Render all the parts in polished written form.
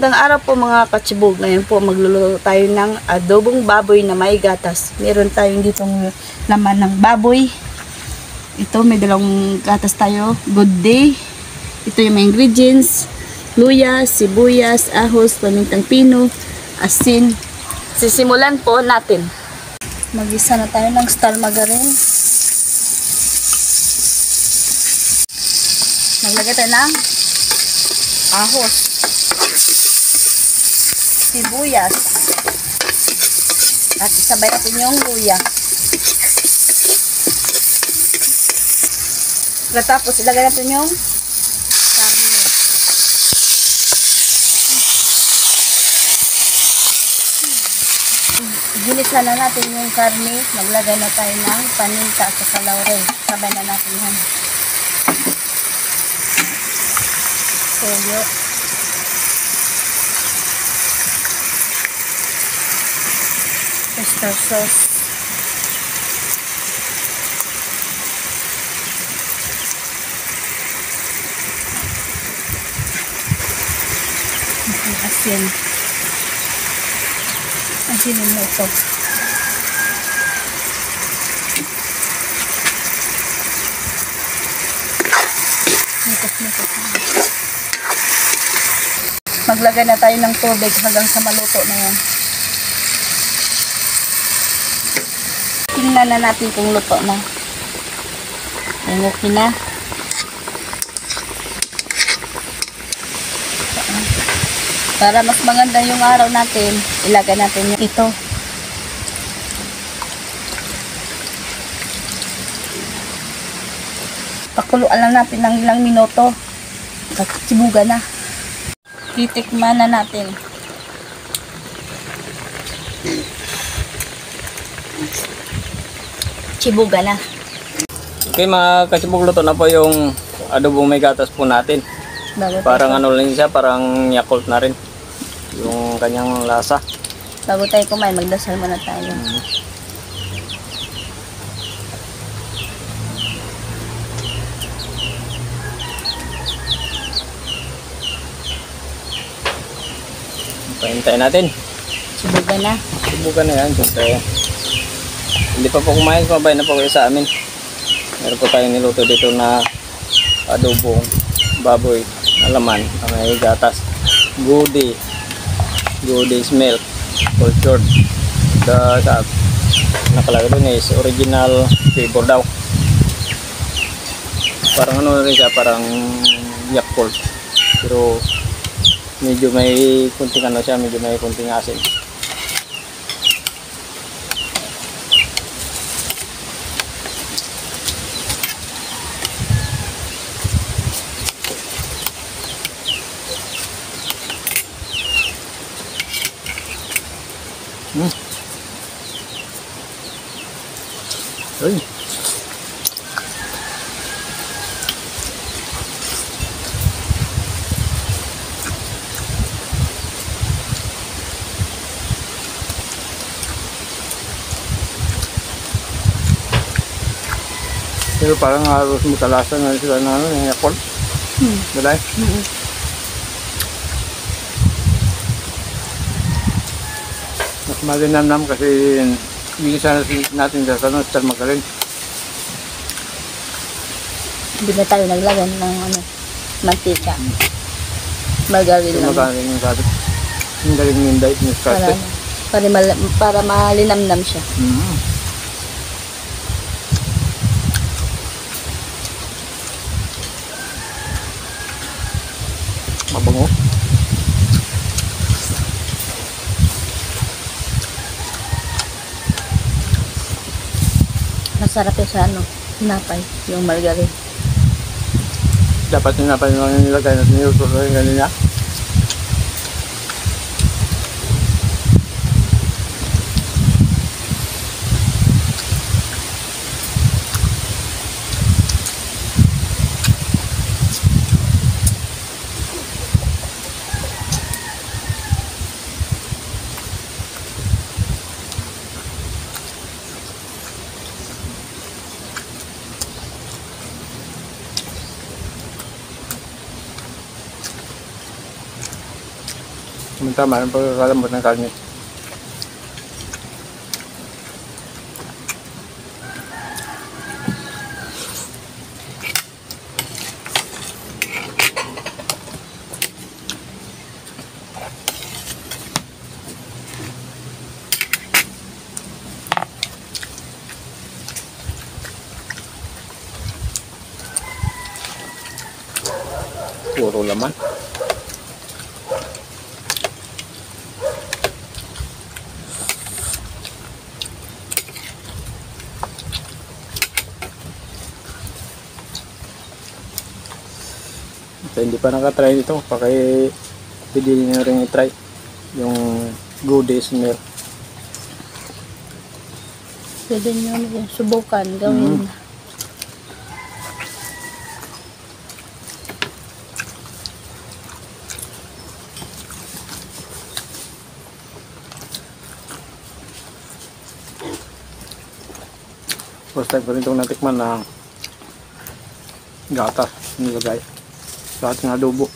Magandang araw po mga katsibog. Ngayon po magluluto tayo ng adobong baboy na may gatas. Meron tayong ditong laman ng baboy. Ito, may dalawang gatas tayo. Good day. Ito yung mga ingredients. Luya, sibuyas, ahos, pamintang pino, asin. Sisimulan po natin. Mag-isa na tayo ng star margarine. Maglagay tayo ng ahos, sibuyas, at isabay natin yung luya. Tapos ilagay natin yung karne. Ginisa na natin yung karne. Maglagay na tayo ng paninta at laurel. Sabay na natin yan. Toyo. Oyster sauce. Asin. Asinin mo ito. Maglagay na tayo ng tubig hanggang sa maluto na yan. Tingnan na natin kung luto na. Ayan, okay na. Para mas maganda yung araw natin, ilagay natin yung ito. Pakuluan lang natin ng ilang minuto. Sibuga na. Titikman na natin. Sibuga na. Okay mga kasibog, luto na po yung adobong may gatas po natin. Parang ano lang siya, parang Yakult na rin yung kanyang lasa. Bago tayo kumain, magdasal muna tayo. Pahintayin natin. Sibugan na. Sibugan na yan. Siyempre, hindi pa po kumain, kumabay na po kayo sa amin. Meron po tayong niluto dito na adobong baboy na laman na may gatas. Goody's milk cultured. Nakalagay doon is original flavor daw. Parang ano rin siya, parang Yakult. Pero medyo may kunting ano siya, medyo may kunting asin. Ay. Pero parang halos magkalasan na sila na ano, yung Yakult. Balay? Mas malinamnam kasi bigyan natin sa star margarine. Hindi na tayo naglagay ng mantika. Margarine lang. Margarine yung sabi. Yung galing minday, yung skarte. Para malinamnam siya. Mabango. Masarap yung sa hinapay, yung margarine. Dapat yung napay lang yung nilagay natin yung tuloy yung ganyan niya. Tama ang pagkakalambot ng karne. Puro laman. So, hindi pa nakatry nito, pwede nyo rin i-try yung goodies milk. Pwede nyo subukan, gawin. First time ko rin itong natikman na gatas nilagay sa ating adobo.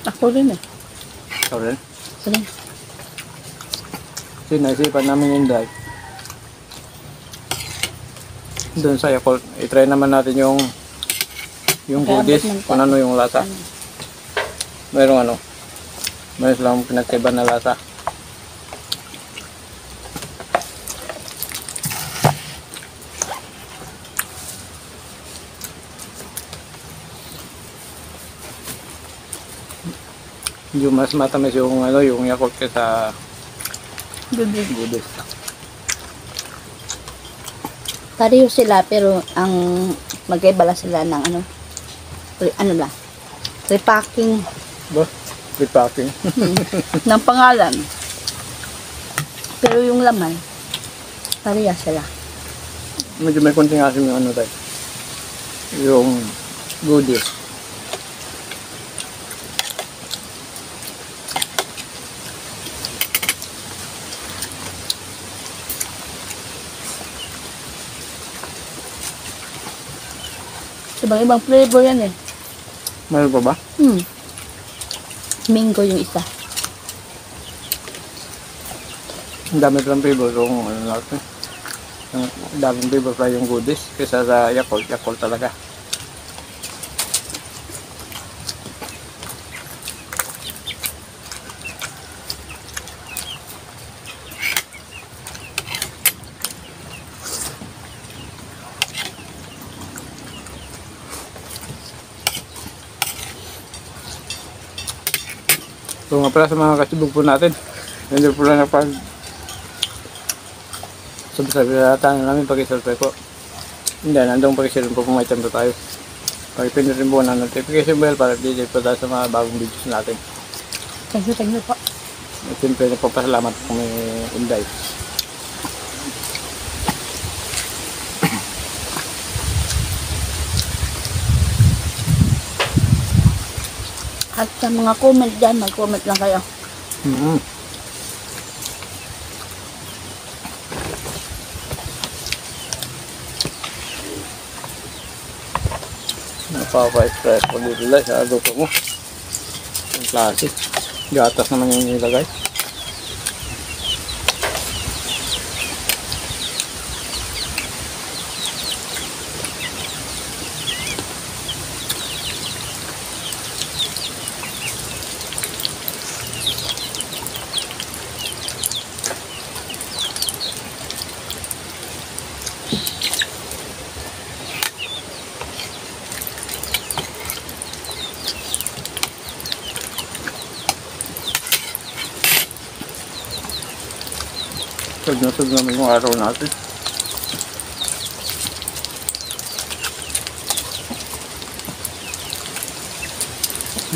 Ako rin eh. So rin, Ako rin. kasi naisipan namin yung drive. Doon sa Yakult, i-try naman natin yung goodies, kung ano yung lasa. Mayroon lang pinagkaiba na lasa. Yung mas matamis yung yung Yakult kaysa goodies. Pareho sila pero ang magkaiba lang sila ng repacking Ba? Repacking. ng pangalan. Pero yung laman, pareha sila. Medyo may konting asim yung tayo. Yung goodies. Ibang flavor yan eh. Meron pa ba? Mango yung isa. Ang dami palang flavor yung natin. Ang daming flavor pa yung goodies kaysa sa Yakult talaga. So nga pala sa mga kasibog po natin, hindi po lang sabi na namin pag-subscribe po. Hindi, nandong pag-share po kung may time po tayo. Pag-pindot rin po ng notification bell para di po tayo sa mga bagong videos natin. Thank you po. At siyempre nagpapasalamat po may Inday. At sa mga comment dyan, mag-comment lang kayo. Napapa-express po dito lang sa adobo mo. Yung klase. Gatas naman yung nilagay. Sag naman yung araw natin.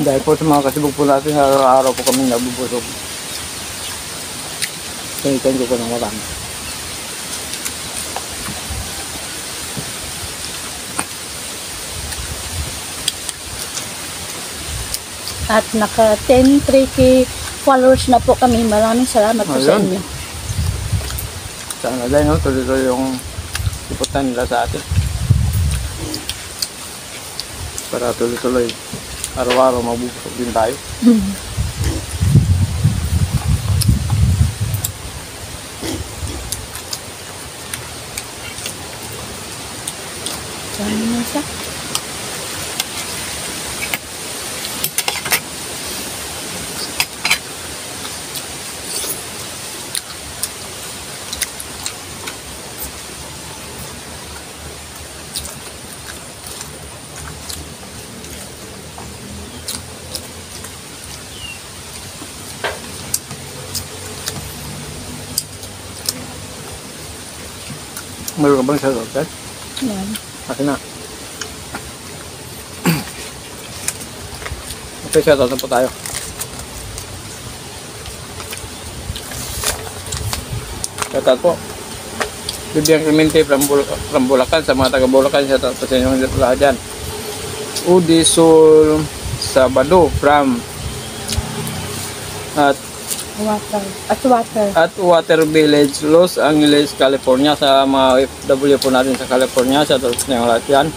Dahil po sa mga kasibog po natin, araw-araw po kami nabubusog. Thank you po ng marami. At naka 10-3K followers na po kami. Maraming salamat po sa inyo. Sana dahil tuloy-tuloy yung iputan nila sa atin. para tuloy-tuloy. Araw-araw mabubusog din tayo. Saan na siya? Meron ka bang shoutout, guys? Yan. Akin na. Okay, shoutout na po tayo. Shoutout po. Bibiang Clemente from Bulacan, sa mga taga Bulacan, shoutout po sa inyong lahat dyan. Udisol Sabado from Water Village, Los Angeles, California. Sa mga OFW po natin sa California, shoutout sa inyong lahat yan.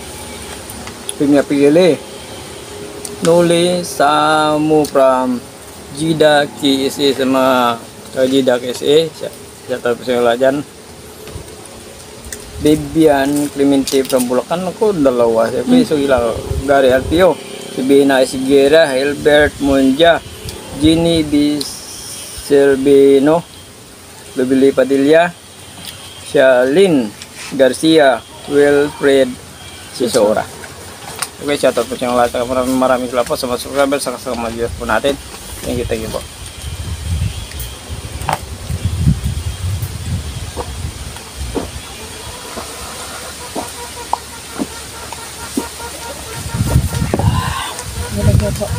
Pimia Pigili Nuli Samu from Jeddah, KSA, sa mga Jeddah, KSA, shoutout po sa inyong lahat yan. Bibian Clemente from Bulacan, ako dalawa siyempre, so ilang Gary Alpio, si Bina Esiguera, Hilbert Munja, Ginny B. Servino, Bibili Padilla, Shalin Garcia, Wilfred Sisora. Okay, shoutout po sa inyong lahat. Maraming salamat po sa mga subscribers sa kasama viewers po natin. Thank you po. Nilagay po.